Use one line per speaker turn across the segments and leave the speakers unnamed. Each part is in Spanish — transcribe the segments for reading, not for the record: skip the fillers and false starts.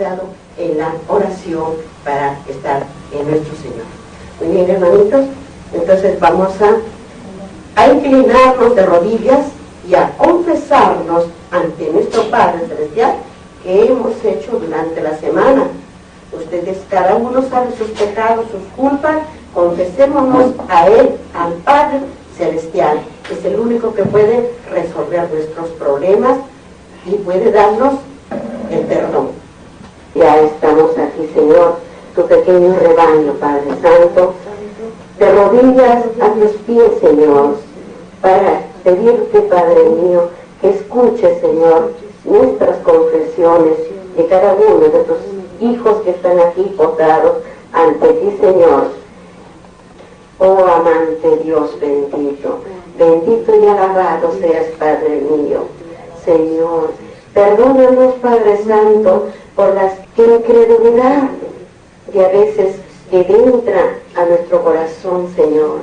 cuidado en la oración para estar en nuestro Señor. Muy bien, hermanitos, entonces vamos a inclinarnos de rodillas y a confesarnos ante nuestro Padre Celestial que hemos hecho durante la semana. Ustedes, cada uno sabe sus pecados, sus culpas. Confesémonos a Él, al Padre Celestial. Es el único que puede resolver nuestros problemas y puede darnos el perdón. Ya estamos aquí, Señor, tu pequeño rebaño, Padre Santo, de rodillas a tus pies, Señor, para pedirte, Padre mío, que escuches, Señor, nuestras confesiones de cada uno de tus hijos que están aquí postrados ante ti, Señor. Oh amante Dios bendito, bendito y alabado seas, Padre mío. Señor, perdónanos, Padre Santo, por la incredulidad que a veces que entra a nuestro corazón, Señor.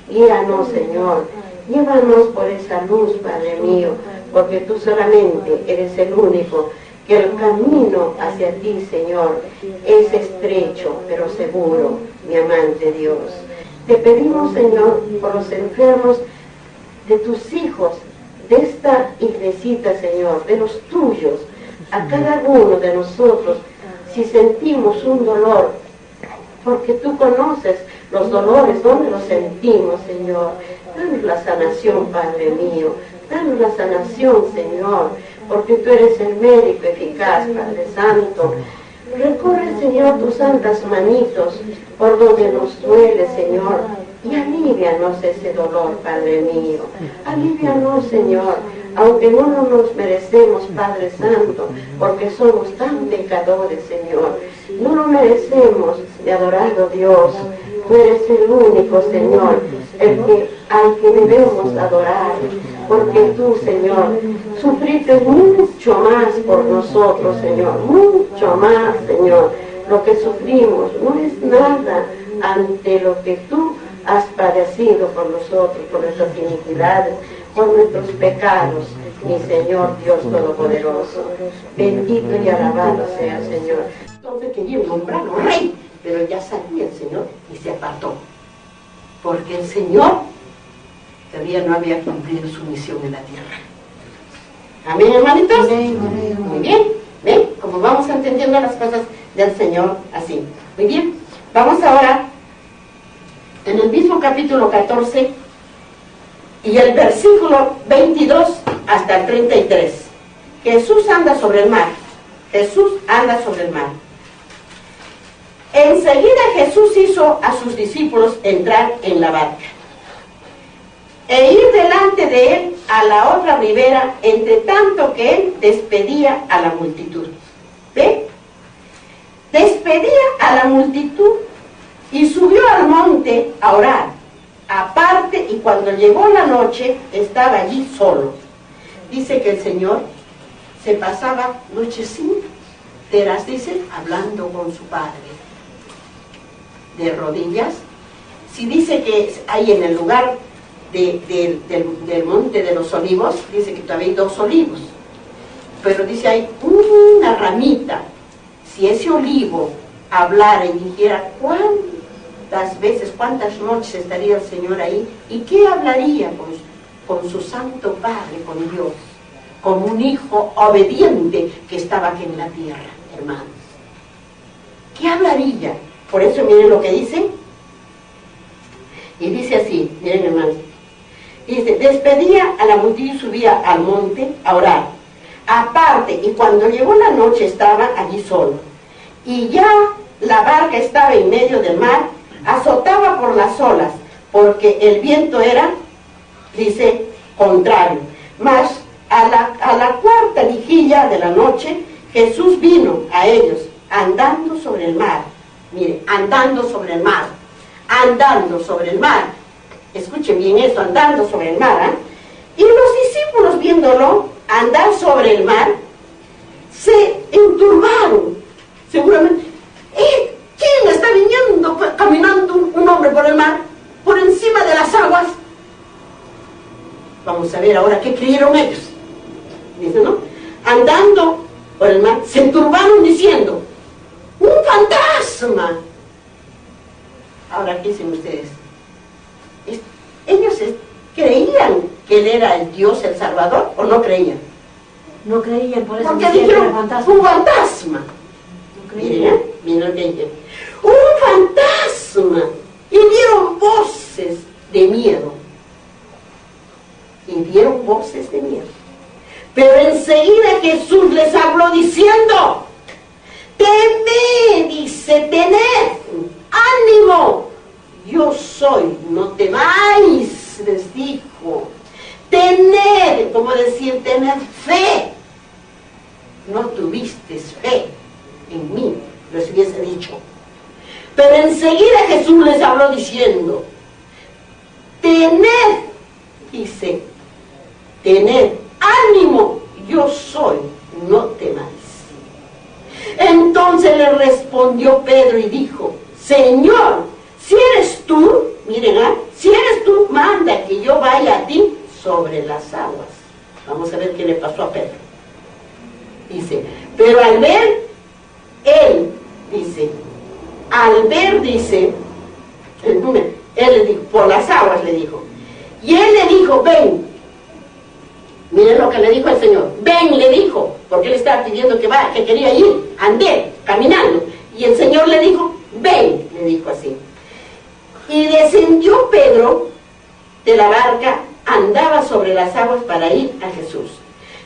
Guíanos, Señor, llévanos por esa luz, Padre mío, porque tú solamente eres el único, que el camino hacia ti, Señor, es estrecho, pero seguro, mi amante Dios. Te pedimos, Señor, por los enfermos de tus hijos, de esta iglesita, Señor, de los tuyos, a cada uno de nosotros, si sentimos un dolor, porque tú conoces los dolores, donde los sentimos, Señor. Danos la sanación, Padre mío, danos la sanación, Señor, porque tú eres el médico eficaz, Padre Santo. Recorre, Señor, tus santas manitos por donde nos duele, Señor, y alívianos ese dolor, Padre mío. Alívianos, Señor, aunque no nos merecemos, Padre Santo, porque somos tan pecadores, Señor. No lo merecemos, mi adorado Dios. Tú eres el único, Señor, al que debemos adorar, porque tú, Señor, sufriste mucho más por nosotros, Señor, mucho más, Señor. Lo que sufrimos no es nada ante lo que tú has padecido por nosotros, por nuestras iniquidades, por nuestros pecados, mi Señor Dios Todopoderoso. Bendito y alabado sea el Señor. Entonces quería nombrarlo rey, pero ya sabía el Señor y se apartó, porque el Señor todavía no había cumplido su misión en la tierra. Amén, hermanitos. Muy bien, ven, como vamos entendiendo las cosas del Señor así. Muy bien, vamos ahora en el mismo capítulo 14 y el versículo 22 hasta el 33. Jesús anda sobre el mar. Jesús anda sobre el mar. Enseguida Jesús hizo a sus discípulos entrar en la barca e ir delante de él a la otra ribera, entre tanto que él despedía a la multitud. ¿Ve? Despedía a la multitud y subió al monte a orar, aparte, y cuando llegó la noche estaba allí solo. Dice que el Señor se pasaba noches enteras, dice, hablando con su Padre, de rodillas. Si dice que ahí en el lugar del monte de los olivos, dice que todavía hay 2 olivos, pero dice hay una ramita. Si ese olivo hablara y dijera cuántas veces, cuántas noches estaría el Señor ahí, y qué hablaría con su santo Padre, con Dios, como un hijo obediente que estaba aquí en la tierra, hermanos. ¿Qué hablaría? Por eso miren lo que dice, y dice así, miren hermanos, dice, despedía a la multitud y subía al monte a orar, aparte, y cuando llegó la noche estaba allí solo, y ya la barca estaba en medio del mar, azotaba por las olas, porque el viento era, dice, contrario. Mas a la cuarta vigilla de la noche, Jesús vino a ellos, andando sobre el mar. Mire, andando sobre el mar, andando sobre el mar. Escuchen bien eso, andando sobre el mar, ¿eh? Y los discípulos, viéndolo andar sobre el mar, se enturbaron. Seguramente, ¿quién está viniendo, caminando un hombre por el mar, por encima de las aguas? Vamos a ver ahora qué creyeron ellos. Dice, ¿no? Andando por el mar, se turbaron diciendo: ¡un fantasma! Ahora, ¿qué dicen ustedes? ¿Ellos creían que Él era el Dios, el Salvador, o no creían?
No creían, por eso
Porque
decían que
dijeron:
era fantasma.
¡un fantasma!
No creían.
Miren lo que dijeron: ¡un fantasma! Y dieron voces de miedo. Y dieron voces de miedo. Pero enseguida Jesús les habló diciendo: temed, dice, tened ánimo, yo soy, no temáis, les dijo. Tened, como decir, tened fe. No tuviste fe en mí, les hubiese dicho. Pero enseguida Jesús les habló diciendo: tened, dice, tened ánimo, yo soy, no temáis. Entonces le respondió Pedro y dijo: Señor, si eres tú, miren, si eres tú, manda que yo vaya a ti sobre las aguas. Vamos a ver qué le pasó a Pedro. Dice, pero al ver, él dice, él le dijo, por las aguas le dijo. Y él le dijo: ven. Miren lo que le dijo el Señor. Ven, le dijo, porque él estaba pidiendo que vaya, que quería ir, andar, caminando. Y el Señor le dijo: ven, le dijo así. Y descendió Pedro de la barca, andaba sobre las aguas para ir a Jesús.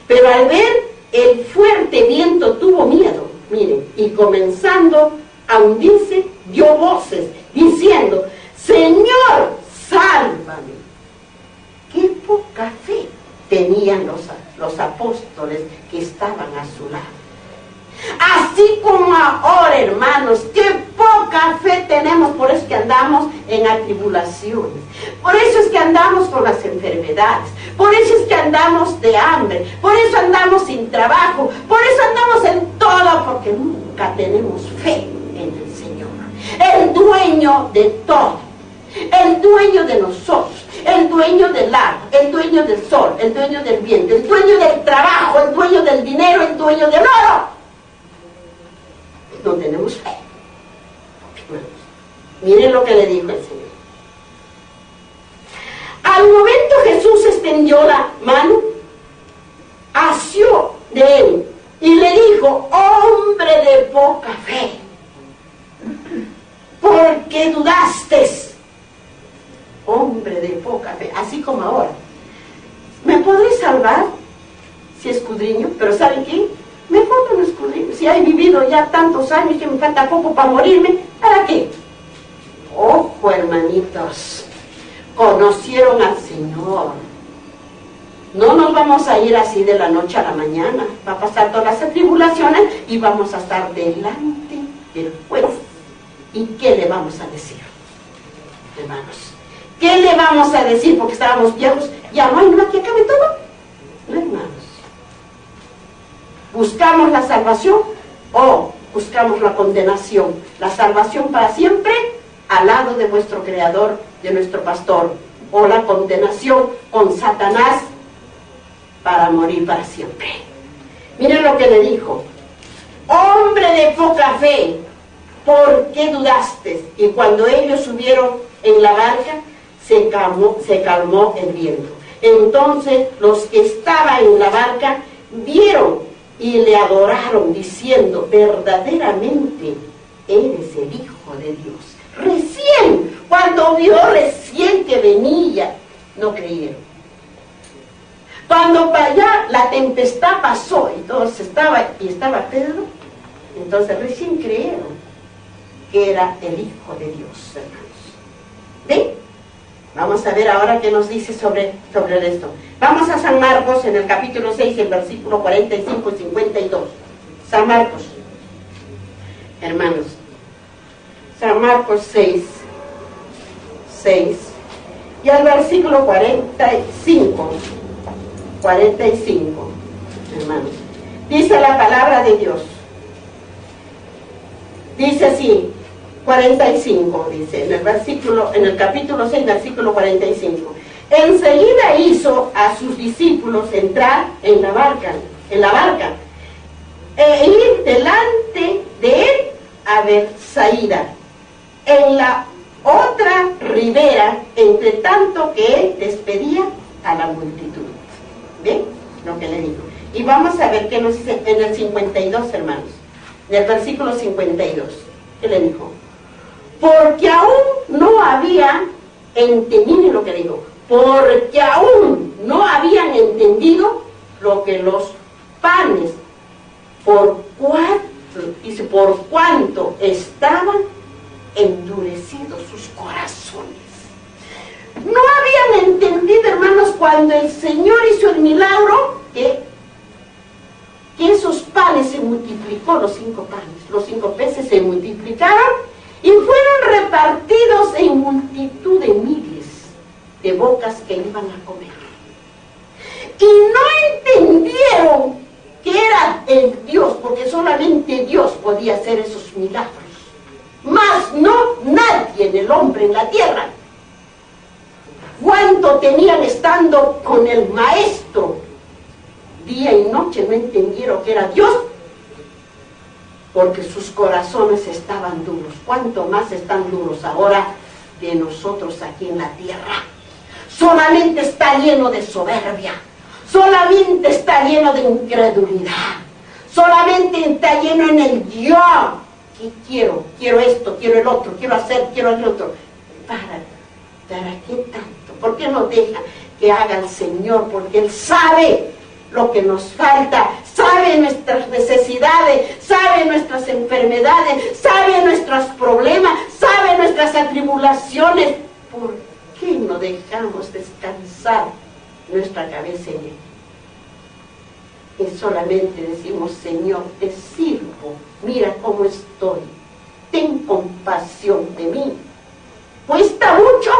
Pero al ver el fuerte viento tuvo miedo, miren, y comenzando a hundirse, dio voces, diciendo: Señor, sálvame. Qué poca fe tenían los apóstoles que estaban a su lado. Así como ahora, hermanos, qué poca fe tenemos. Por eso es que andamos en atribulaciones, por eso es que andamos con las enfermedades, por eso es que andamos de hambre, por eso andamos sin trabajo, por eso andamos en todo, porque nunca tenemos fe en el Señor, el dueño de todo, el dueño de nosotros, el dueño del agua, el dueño del sol, el dueño del viento, el dueño del trabajo, el dueño del dinero, el dueño del oro. No tenemos fe. Miren lo que le dijo el Señor. Al momento Jesús extendió la mano, asió de él y le dijo: hombre de poca fe, ¿por qué dudaste? Hombre de poca fe, así como ahora. ¿Me podré salvar si escudriño? Pero ¿saben qué? Mejor no escudriño. Si he vivido ya tantos años que me falta poco para morirme, ¿para qué? Ojo, hermanitos, conocieron al Señor. No nos vamos a ir así de la noche a la mañana. Va a pasar todas las tribulaciones y vamos a estar delante del juez. ¿Y qué le vamos a decir, hermanos? ¿Qué le vamos a decir? Porque estábamos viejos, ya no hay nada que acabe todo. No, hermanos. ¿Buscamos la salvación o buscamos la condenación? La salvación para siempre al lado de vuestro Creador, de nuestro Pastor, o la condenación con Satanás para morir para siempre. Miren lo que le dijo: hombre de poca fe, ¿por qué dudaste? Y cuando ellos subieron en la barca, se calmó el viento. Entonces los que estaban en la barca vieron y le adoraron, diciendo: verdaderamente eres el Hijo de Dios. Recién, cuando vio recién que venía, no creyeron. Cuando para allá la tempestad pasó y todos estaba Pedro, entonces recién creyeron que era el Hijo de Dios, hermanos. ¿Ven? Vamos a ver ahora qué nos dice sobre esto. Vamos a San Marcos en el capítulo 6, el versículo 45 y 52. San Marcos, hermanos. San Marcos 6 y al versículo 45, hermanos. Dice la palabra de Dios. Dice así, 45, dice, en el capítulo 6, versículo 45. Enseguida hizo a sus discípulos entrar en la barca, e ir delante de él a Bethsaida, en la otra ribera, entre tanto que él despedía a la multitud. ¿Ven lo que le digo? Y vamos a ver qué nos dice en el 52, hermanos, en el versículo 52. ¿Qué le dijo? Porque aún no había entendido lo que dijo, porque aún no habían entendido lo que los panes, por cuanto estaban endurecidos sus corazones. No habían entendido, hermanos, cuando el Señor hizo el milagro, que esos panes se multiplicó, los 5 panes, los 5 peces se multiplicaron y fueron repartidos en multitud de miles de bocas que iban a comer. Y no entendieron que era el Dios, porque solamente Dios podía hacer esos milagros. Mas no nadie del hombre en la tierra. ¿Cuánto tenían estando con el maestro? Día y noche no entendieron que era Dios, porque sus corazones estaban duros. ¿Cuánto más están duros ahora de nosotros aquí en la tierra? Solamente está lleno de soberbia, solamente está lleno de incredulidad, solamente está lleno en el yo. ¿Qué quiero? Quiero esto, quiero el otro, quiero hacer, quiero el otro. ¿Para qué tanto? ¿Por qué no deja que haga el Señor? Porque Él sabe lo que nos falta, sabe nuestras necesidades, sabe nuestras enfermedades, sabe nuestros problemas, sabe nuestras atribulaciones. ¿Por qué no dejamos descansar nuestra cabeza en Él? Y solamente decimos: Señor, te sirvo, mira cómo estoy, ten compasión de mí. ¿Cuesta mucho?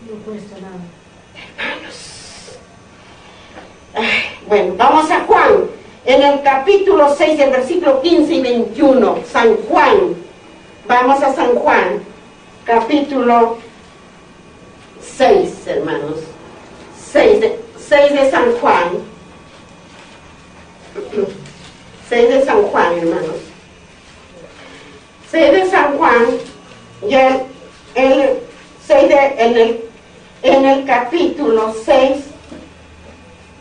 No cuesta nada.
Hermanos, bueno, vamos a Juan, en el capítulo 6, el versículo 15 y 21, San Juan. Vamos a San Juan, capítulo 6, hermanos. 6 de San Juan. 6 de San Juan, hermanos. 6 de San Juan, y en el capítulo 6,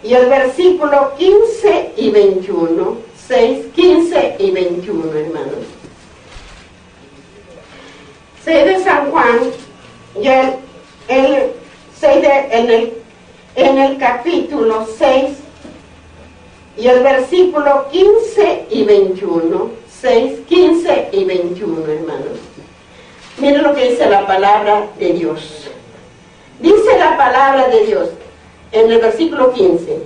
y el versículo 15 y 21. 6, 15 y 21, hermanos. 6 de San Juan, y en el capítulo 6, y el versículo 15 y 21. 6, 15 y 21, hermanos. Miren lo que dice la palabra de Dios. Dice la palabra de Dios en el versículo 15.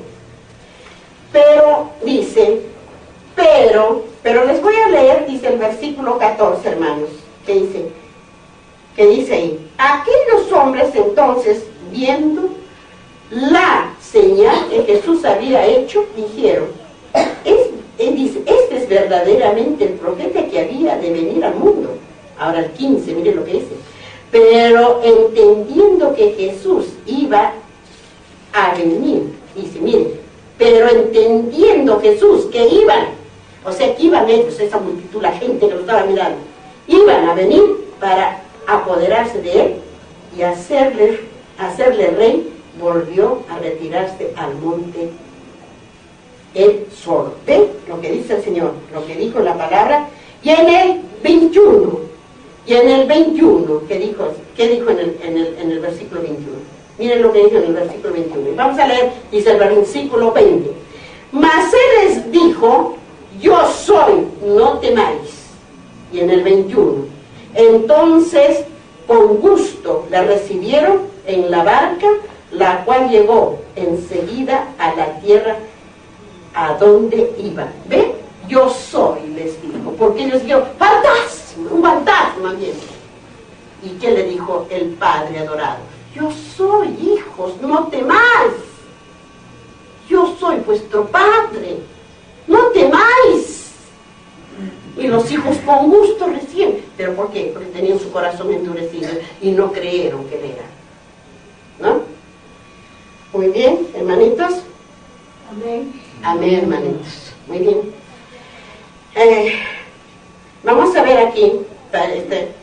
Pero dice, pero les voy a leer, dice el versículo 14, hermanos. ¿Qué dice ahí? Aquellos hombres entonces, viendo la señal que Jesús había hecho, dijeron: dice, este es verdaderamente el profeta que había de venir al mundo. Ahora el 15, miren lo que dice. Pero entendiendo que Jesús iba a venir, dice, miren, pero entendiendo Jesús que iban, o sea, que iban ellos, esa multitud, la gente que lo estaba mirando, iban a venir para apoderarse de él y hacerle rey, volvió a retirarse al monte él solo. ¿Ven lo que dice el Señor? Lo que dijo la palabra. Y en el 21, ¿qué dijo en el versículo 21? Miren lo que dijo en el versículo 21. Vamos a leer, dice el versículo 20. Mas él les dijo: yo soy, no temáis. Y en el 21, entonces con gusto la recibieron en la barca, la cual llegó enseguida a la tierra a donde iban. ¿Ve? Yo soy, les dijo, porque ellos dijeron: fantasma, un fantasma viene. ¿Y qué le dijo el Padre adorado? Yo soy, hijos, no temáis. Yo soy vuestro Padre, no temáis. Y los hijos con gusto reciben. ¿Pero por qué? Porque tenían su corazón endurecido y no creyeron que él era. ¿No? Muy bien, hermanitos.
Amén.
Amén, hermanitos. Muy bien. Vamos a ver aquí,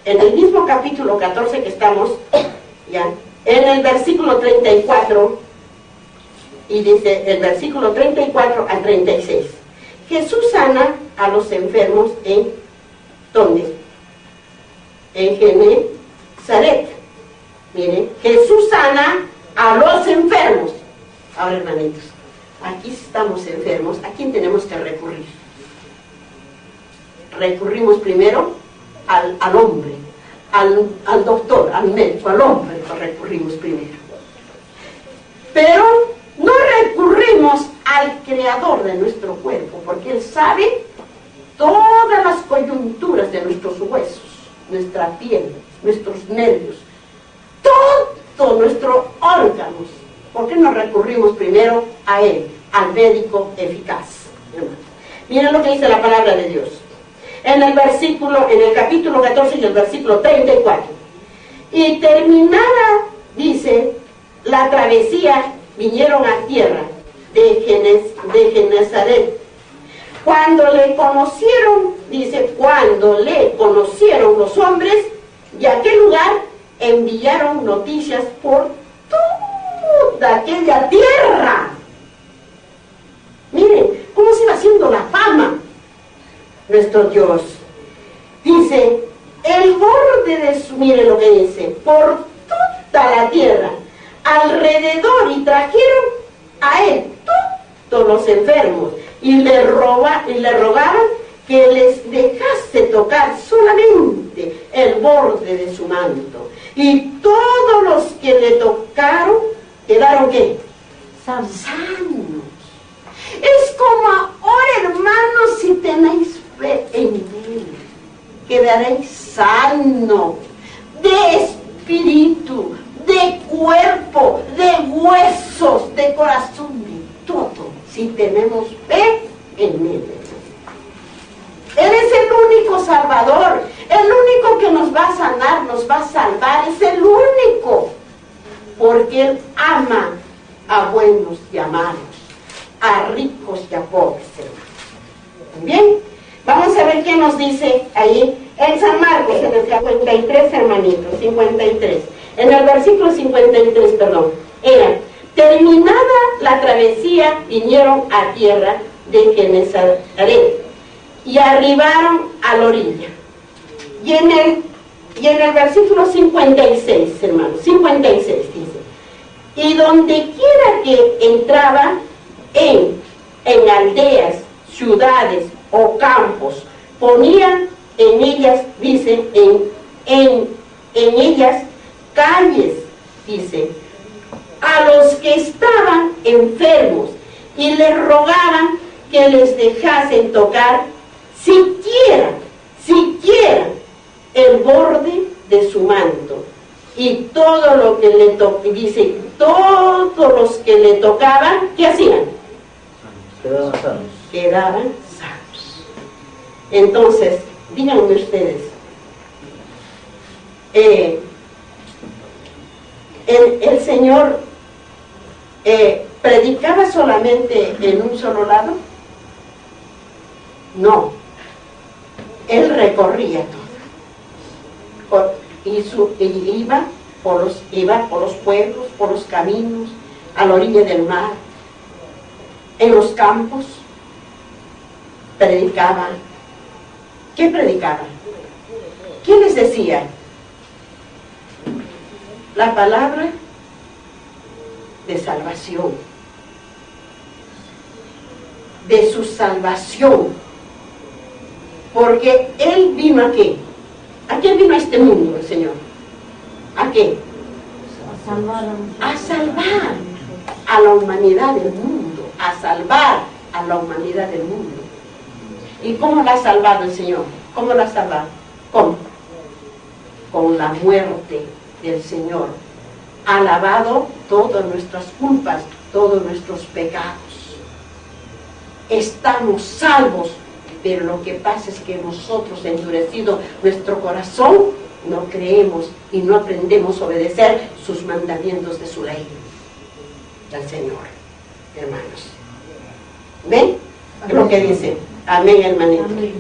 en el mismo capítulo 14 que estamos, ya, en el versículo 34, y dice el versículo 34 al 36. Jesús sana a los enfermos en ¿dónde? En Genezaret. Miren, Jesús sana a los enfermos. Ahora, hermanitos, aquí estamos enfermos, ¿a quién tenemos que recurrir? Recurrimos primero al hombre, al doctor, al médico, al hombre recurrimos primero. Pero no recurrimos al creador de nuestro cuerpo, porque Él sabe todas las coyunturas de nuestros huesos, nuestra piel, nuestros nervios, todo nuestros órganos. ¿Por qué no recurrimos primero a Él, al médico eficaz? Miren lo que dice la palabra de Dios. En el capítulo 14 y el versículo 34. Y terminada, dice, la travesía, vinieron a tierra de Genezaret. Cuando le conocieron, dice, cuando le conocieron los hombres de aquel lugar, enviaron noticias por toda aquella tierra. Miren cómo se va haciendo la fama nuestro Dios. Dice, el borde de su, miren lo que dice, por toda la tierra, alrededor, y trajeron a Él todos los enfermos, y le rogaban que les dejase tocar solamente el borde de su manto. Y todos los que le tocaron, ¿quedaron qué? Sanos. Es como ahora, hermanos, si tenéis fe en Él, quedaréis sanos de espíritu, de cuerpo, de huesos, de corazón, de todo, si tenemos fe en Él. Él es el único salvador, el único que nos va a sanar, nos va a salvar, es el único, porque Él ama a buenos y a malos, a ricos y a pobres, hermanos. Bien, vamos a ver qué nos dice ahí en San Marcos, en el 53, hermanitos, 53. En el versículo 53, perdón, era, terminada la travesía, vinieron a tierra de Genezaret y arribaron a la orilla. Y en el versículo 56, hermanos, 56 dice, y donde quiera que entraba, en aldeas, ciudades o campos, ponían en ellas, dice, en ellas calles, dice, a los que estaban enfermos, y les rogaban que les dejasen tocar siquiera el borde de su manto. Y todo lo que le tocaba, dice, todos los que le tocaban, ¿qué hacían? Quedaban sanos. Entonces, díganme ustedes, el Señor predicaba solamente en un solo lado. No, Él recorría todo, iba por los pueblos, por los caminos, a la orilla del mar, en los campos, predicaba. ¿Qué predicaba? ¿Qué les decía? La palabra de salvación, de su salvación, porque Él vino ¿a qué? ¿A qué vino a este mundo el Señor? ¿A qué? A salvar a la humanidad del mundo, a salvar a la humanidad del mundo. ¿Y cómo la ha salvado el Señor? ¿Cómo la ha salvado? ¿Cómo? Con la muerte del Señor. Ha lavado todas nuestras culpas, todos nuestros pecados. Estamos salvos, pero lo que pasa es que nosotros, endurecido nuestro corazón, no creemos y no aprendemos a obedecer sus mandamientos de su ley del Señor, hermanos. ¿Ven lo que dice? Amén, hermanito.
Amén.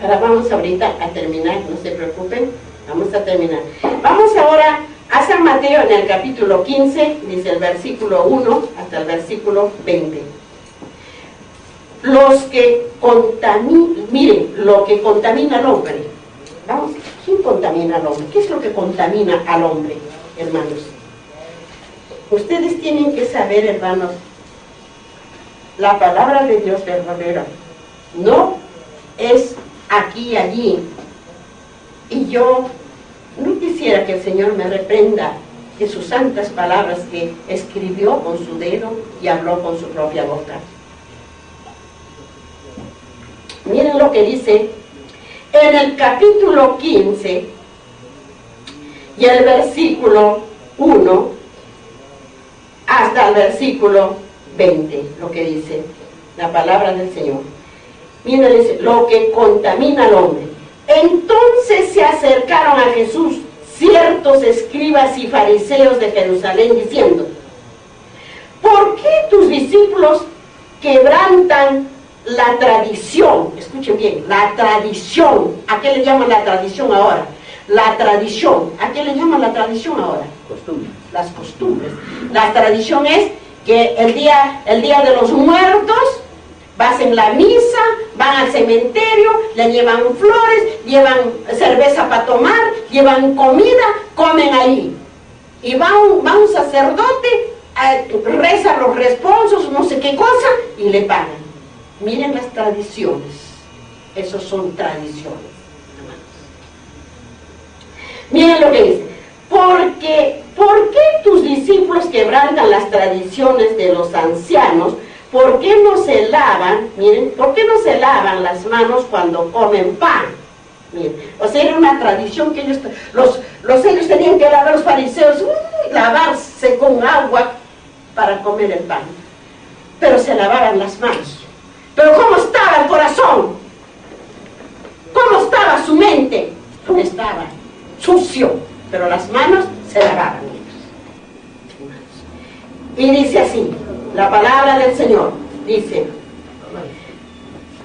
Ahora vamos ahorita a terminar, no se preocupen, vamos a terminar. Vamos ahora a San Mateo en el capítulo 15, dice el versículo 1 hasta el versículo 20. Los que contaminan, miren, lo que contamina al hombre. Vamos, ¿quién contamina al hombre? ¿Qué es lo que contamina al hombre, hermanos? Ustedes tienen que saber, hermanos, la palabra de Dios verdadera no es aquí y allí. Y yo no quisiera que el Señor me reprenda de sus santas palabras que escribió con su dedo y habló con su propia boca. Miren lo que dice en el capítulo 15 y el versículo 1 hasta el versículo 20, lo que dice la palabra del Señor. Miren, dice, lo que contamina al hombre. Entonces se acercaron a Jesús ciertos escribas y fariseos de Jerusalén diciendo: ¿por qué tus discípulos quebrantan la tradición? Escuchen bien, la tradición. ¿A qué le llaman la tradición ahora? La tradición. ¿A qué le llaman la tradición ahora?
Costumbres.
Las costumbres. La tradición es que el día de los muertos hacen la misa, van al cementerio, le llevan flores, llevan cerveza para tomar, llevan comida, comen ahí. Y va un sacerdote, reza los responsos, no sé qué cosa, y le pagan. Miren las tradiciones. Esos son tradiciones, hermanos. Miren lo que dice. ¿Por qué tus discípulos quebrantan las tradiciones de los ancianos? ¿Por qué no se lavan? Miren, ¿por qué no se lavan las manos cuando comen pan? Miren, o sea, era una tradición que ellos tenían que lavar, los fariseos, lavarse con agua para comer el pan. Pero se lavaban las manos. Pero ¿cómo estaba el corazón? ¿Cómo estaba su mente? Estaba sucio, pero las manos se lavaban ellos. Y dice así, la palabra del Señor, dice,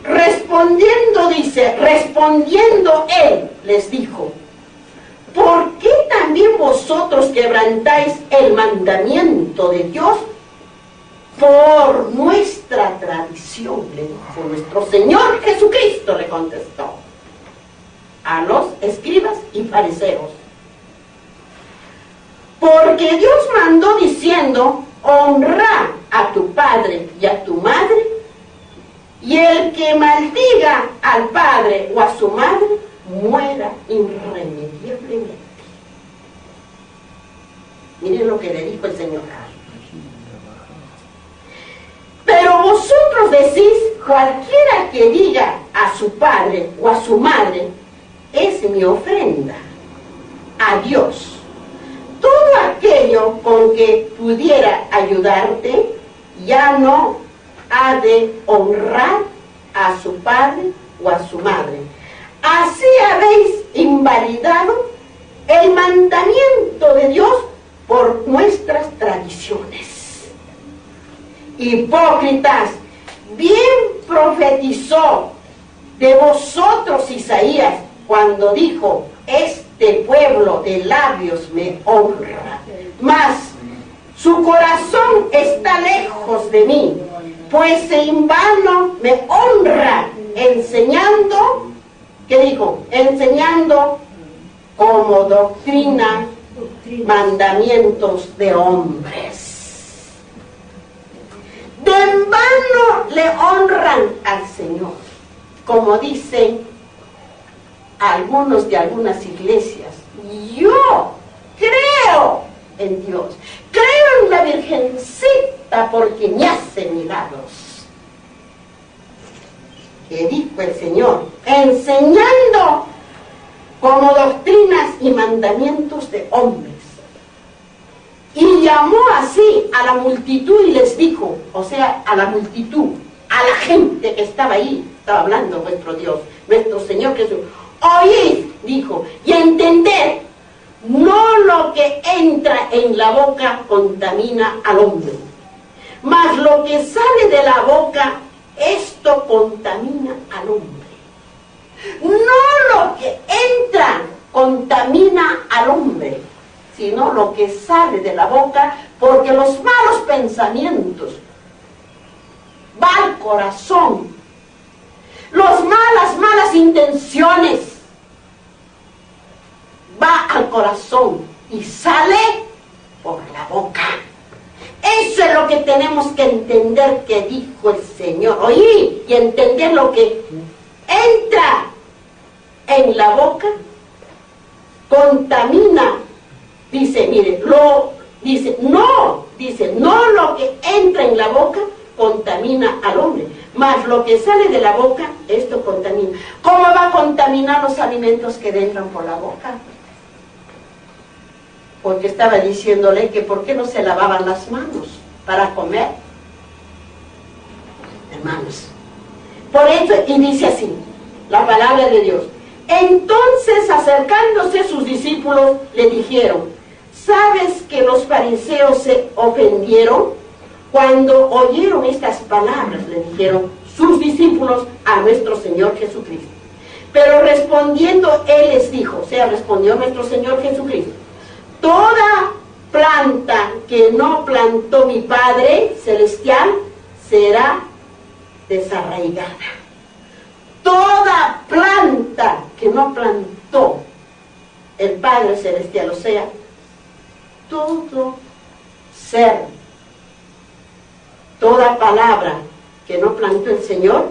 respondiendo él, les dijo: ¿por qué también vosotros quebrantáis el mandamiento de Dios? Por nuestra tradición, le dijo nuestro Señor Jesucristo, le contestó a los escribas y fariseos. Porque Dios mandó diciendo: honra a tu padre y a tu madre, y el que maldiga al padre o a su madre muera irremediablemente. Miren lo que le dijo el Señor. Pero vosotros decís: cualquiera que diga a su padre o a su madre, es mi ofrenda a Dios. Todo aquello con que pudiera ayudarte, ya no ha de honrar a su padre o a su madre. Así habéis invalidado el mandamiento de Dios por nuestras tradiciones. Hipócritas, bien profetizó de vosotros Isaías cuando dijo: este pueblo de labios me honra, mas su corazón está lejos de mí, pues en vano me honra, enseñando, ¿qué dijo? Enseñando como doctrina mandamientos de hombres. De en vano le honran al Señor, como dicen algunos de algunas iglesias. Yo creo en Dios, creo en la Virgencita porque me hace milagros. Que dijo el Señor, enseñando como doctrinas y mandamientos de hombres. Y llamó así a la multitud y les dijo, o sea, a la multitud, a la gente que estaba ahí, estaba hablando nuestro Dios, nuestro Señor Jesús: oíd, dijo, y entended, no lo que entra en la boca contamina al hombre, mas lo que sale de la boca, esto contamina al hombre. No lo que entra contamina al hombre, sino lo que sale de la boca, porque los malos pensamientos van al corazón, las malas intenciones va al corazón y sale por la boca. Eso es lo que tenemos que entender que dijo el Señor. Oír y entender lo que entra en la boca contamina. Dice, mire, no lo que entra en la boca contamina al hombre, mas lo que sale de la boca, esto contamina. ¿Cómo va a contaminar los alimentos que entran por la boca? Porque estaba diciéndole que por qué no se lavaban las manos para comer. Hermanos, por eso, y dice así, la palabra de Dios. Entonces, acercándose sus discípulos, le dijeron, ¿sabes que los fariseos se ofendieron cuando oyeron estas palabras? Le dijeron sus discípulos a nuestro Señor Jesucristo. Pero respondiendo él les dijo, o sea, respondió nuestro Señor Jesucristo, toda planta que no plantó mi Padre Celestial será desarraigada. Toda planta que no plantó el Padre Celestial, o sea, todo ser, toda palabra que no plantó el Señor,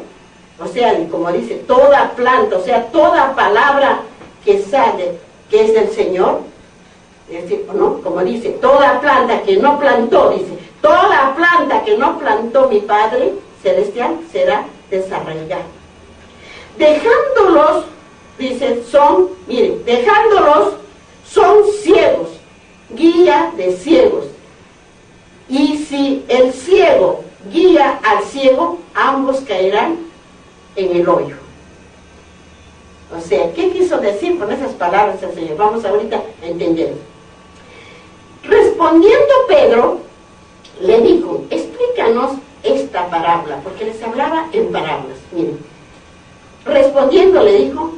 o sea, como dice, toda planta, o sea, toda palabra que sale, que es del Señor, es decir, ¿no? Como dice, toda planta que no plantó, dice, toda planta que no plantó mi Padre Celestial será desarraigada. Dejándolos, dice, dejándolos son ciegos, guía de ciegos. Y si el ciego guía al ciego, ambos caerán en el hoyo. O sea, ¿qué quiso decir con esas palabras el Señor? Vamos ahorita a entender. Respondiendo Pedro, le dijo, explícanos esta parábola, porque les hablaba en parábolas. Miren, respondiendo le dijo,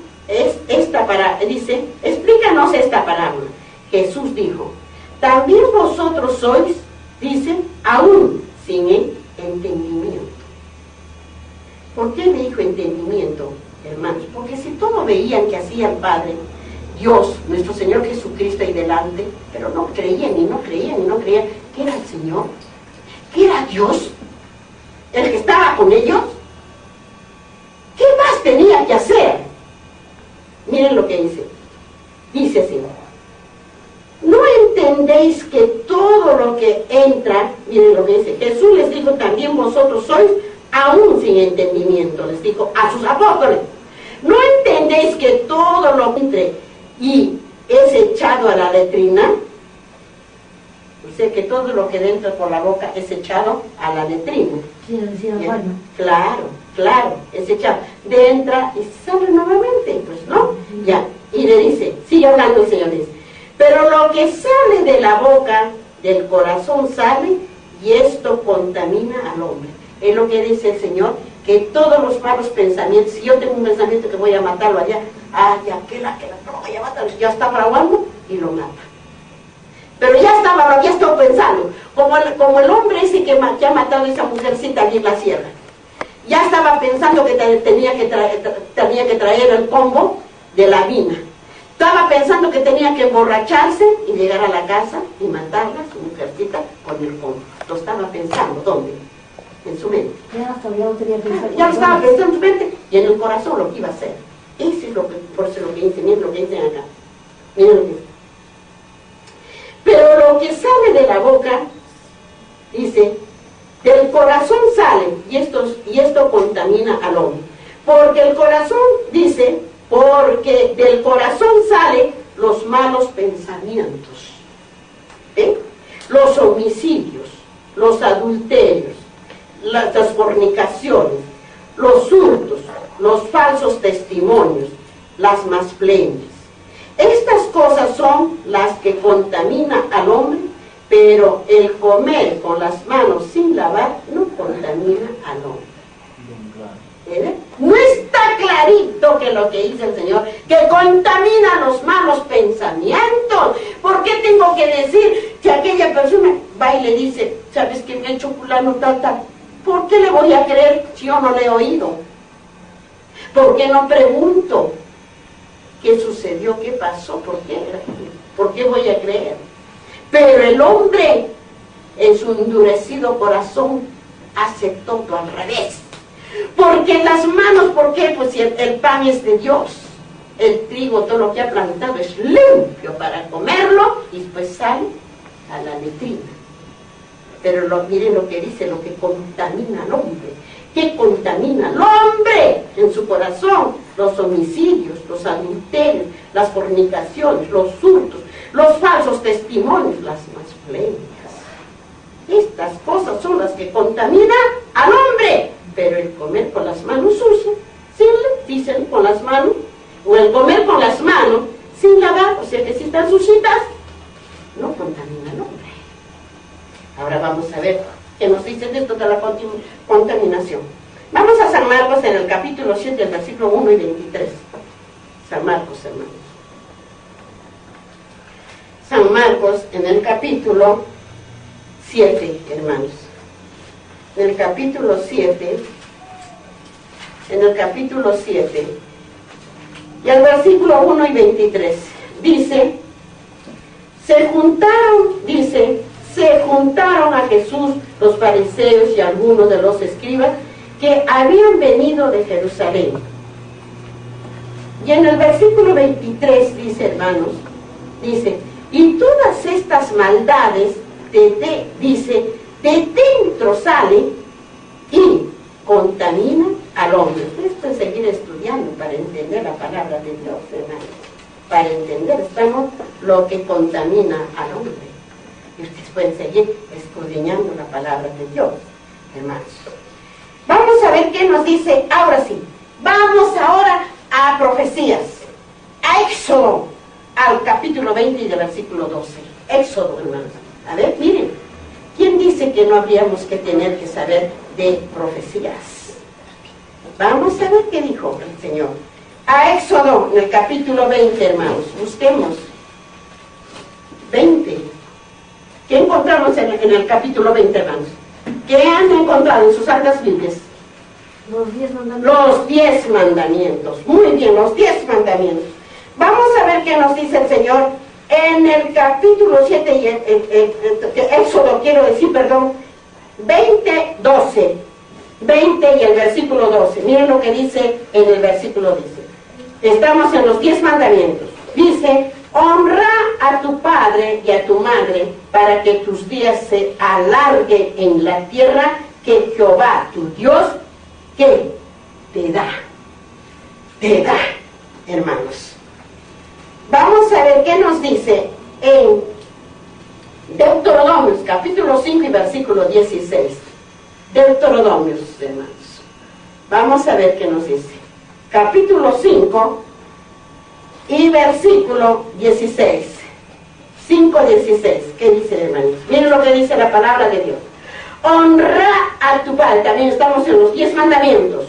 dice, explícanos esta parábola. Jesús dijo, también vosotros sois, dice, aún sin entendimiento. ¿Por qué me dijo entendimiento, hermanos? Porque si todos veían que hacía el Padre, Dios, nuestro Señor Jesucristo ahí delante, pero no creían que era el Señor, que era Dios, el que estaba con ellos. ¿Qué más tenía que hacer? Miren lo que dice. Dice así, ¿no entendéis que todo lo que entra, miren lo que dice, Jesús les dijo, también vosotros sois aún sin entendimiento, les dijo a sus apóstoles, ¿no entendéis que todo lo que entre y es echado a la letrina? O sea, que todo lo que entra por la boca es echado a la letrina.
Sí, decía Juan.
Claro, es echado. Entra y sale nuevamente, pues, ¿no? Ya, y le dice, sigue hablando el Señor, dice, pero lo que sale de la boca, del corazón sale, y esto contamina al hombre. Es lo que dice el Señor, que todos los malos pensamientos, si yo tengo un pensamiento que voy a matarlo allá, que la voy a matar, ya está fraguando y lo mata. Pero ya estaba pensando, como el hombre ese que ha matado a esa mujercita allí en la sierra, ya estaba pensando que tenía que traer el combo de la vina. Estaba pensando que tenía que emborracharse y llegar a la casa y matarla, su mujercita, con el combo. Lo estaba pensando, ¿dónde? En su mente. Ya lo estaba pensando en su mente y en el corazón lo que iba a hacer. Eso es por eso lo que dice, miren lo que dicen acá. Miren lo que dice. Pero lo que sale de la boca, dice, del corazón sale, y esto contamina al hombre. Porque el corazón, dice, porque del corazón salen los malos pensamientos, los homicidios, los adulterios, las fornicaciones, los hurtos, los falsos testimonios, las blasfemias. Estas cosas son las que contaminan al hombre, pero el comer con las manos sin lavar no contamina al hombre. No está clarito que lo que dice el Señor, que contamina los malos pensamientos. ¿Por qué tengo que decir que aquella persona va y le dice, sabes que me ha hecho fulano tal, tal? ¿Por qué le voy a creer si yo no le he oído? ¿Por qué no pregunto qué sucedió, qué pasó, por qué? ¿Por qué voy a creer? Pero el hombre en su endurecido corazón hace todo al revés. Porque en las manos, ¿por qué? Pues si el pan es de Dios, el trigo, todo lo que ha plantado es limpio para comerlo y después sale a la letrina. Pero miren lo que dice, lo que contamina al hombre. ¿Qué contamina al hombre en su corazón? Los homicidios, los adulterios, las fornicaciones, los hurtos, los falsos testimonios, las blasfemias. Estas cosas son las que contaminan al hombre. Pero el comer con las manos sucias, dicen con las manos, o el comer con las manos sin lavar, o sea que si están sucitas, no contamina al hombre. Ahora vamos a ver qué nos dice de esto de la contaminación. Vamos a San Marcos en el capítulo 7, el versículo 1 y 23. San Marcos, hermanos. San Marcos en el capítulo 7, hermanos. En el capítulo 7, y al versículo 1 y 23, dice, se juntaron a Jesús los fariseos y algunos de los escribas que habían venido de Jerusalén. Y en el versículo 23 dice, hermanos, dice, y todas estas maldades, dice, de dentro salen y contaminan al hombre. Esto es seguir estudiando para entender la palabra de Dios, hermanos. Para entender, estamos lo que contamina al hombre. Y ustedes pueden seguir escudriñando la palabra de Dios, hermanos. Vamos a ver qué nos dice, ahora sí. Vamos ahora a profecías. A Éxodo, al capítulo 20 y del versículo 12. Éxodo, hermanos. A ver, miren. ¿Quién dice que no habríamos que tener que saber de profecías? Vamos a ver qué dijo el Señor. A Éxodo, en el capítulo 20, hermanos. Busquemos. 20. ¿Qué encontramos en el capítulo 20, hermanos? ¿Qué han encontrado en sus santas Biblias?
Los 10 mandamientos.
Los 10 mandamientos. Muy bien, los 10 mandamientos. Vamos a ver qué nos dice el Señor en el capítulo 7, y Éxodo, 20, 12. 20 y el versículo 12. Miren lo que dice en el versículo 10. Estamos en los 10 mandamientos. Dice, honra a tu padre y a tu madre para que tus días se alarguen en la tierra que Jehová, tu Dios, que te da, hermanos. Vamos a ver qué nos dice en Deuteronomios, capítulo 5 y versículo 16. Deuteronomios, hermanos. Vamos a ver qué nos dice. Capítulo 5 y versículo 16. 5:16. ¿Qué dice, hermanos? Miren lo que dice la palabra de Dios. Honra a tu padre. También estamos en los 10 mandamientos.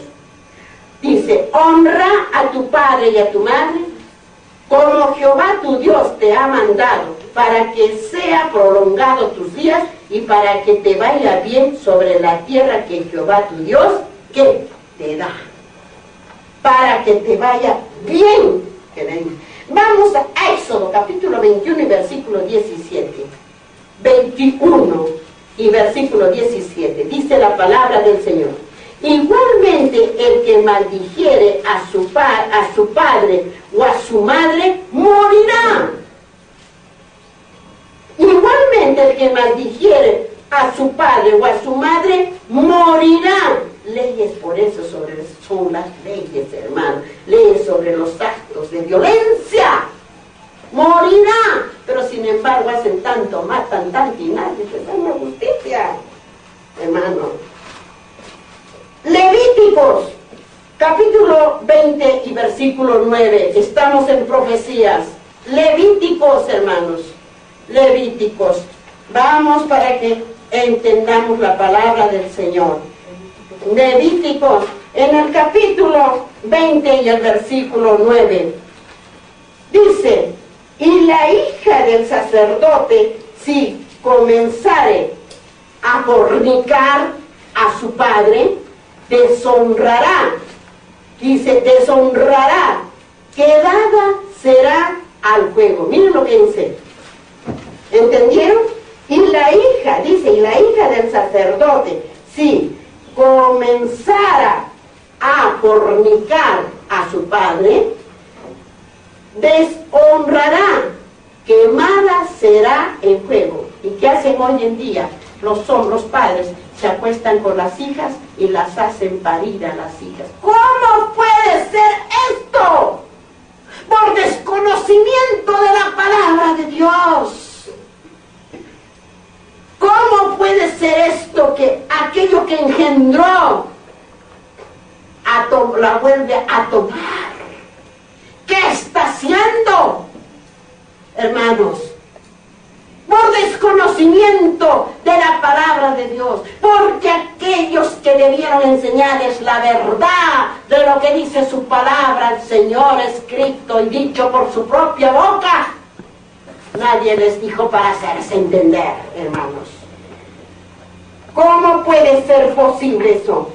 Dice, honra a tu padre y a tu madre, como Jehová tu Dios te ha mandado, para que sea prolongado tus días y para que te vaya bien sobre la tierra que Jehová tu Dios que te da. Para que te vaya bien. Vamos a Éxodo, capítulo 21 y versículo 17. 21 y versículo 17. Dice la palabra del Señor. Igualmente el que maldijere a su padre o a su madre morirá. Igualmente el que maldijere a su padre o a su madre morirá. Leyes por eso son las leyes, hermano. Leyes sobre los actos de violencia. Morirá. Pero sin embargo hacen tanto, matan tanto y nadie les da una justicia, hermano. Levíticos, capítulo 20 y versículo 9. Estamos en profecías. Levíticos, hermanos. Levíticos. Vamos para que entendamos la palabra del Señor. Levíticos, En el capítulo 20 y el versículo 9, dice, y la hija del sacerdote, si comenzare a fornicar a su padre, deshonrará, dice, deshonrará, quedada será al fuego. Miren lo que dice, ¿entendieron? Y la hija, dice, y la hija del sacerdote, si comenzara a fornicar a su padre, deshonrará, quemada será en fuego. ¿Y qué hacen hoy en día? Los padres se acuestan con las hijas y las hacen parir a las hijas. ¿Cómo puede ser esto? Por desconocimiento de la palabra de Dios. ¿Cómo puede ser esto que aquello que engendró la vuelve a tomar? ¿Qué está haciendo, hermanos? Por desconocimiento de la palabra de Dios, porque aquellos que debieron enseñarles la verdad de lo que dice su palabra, el Señor escrito y dicho por su propia boca, nadie les dijo para hacerse entender, hermanos. ¿Cómo puede ser posible eso?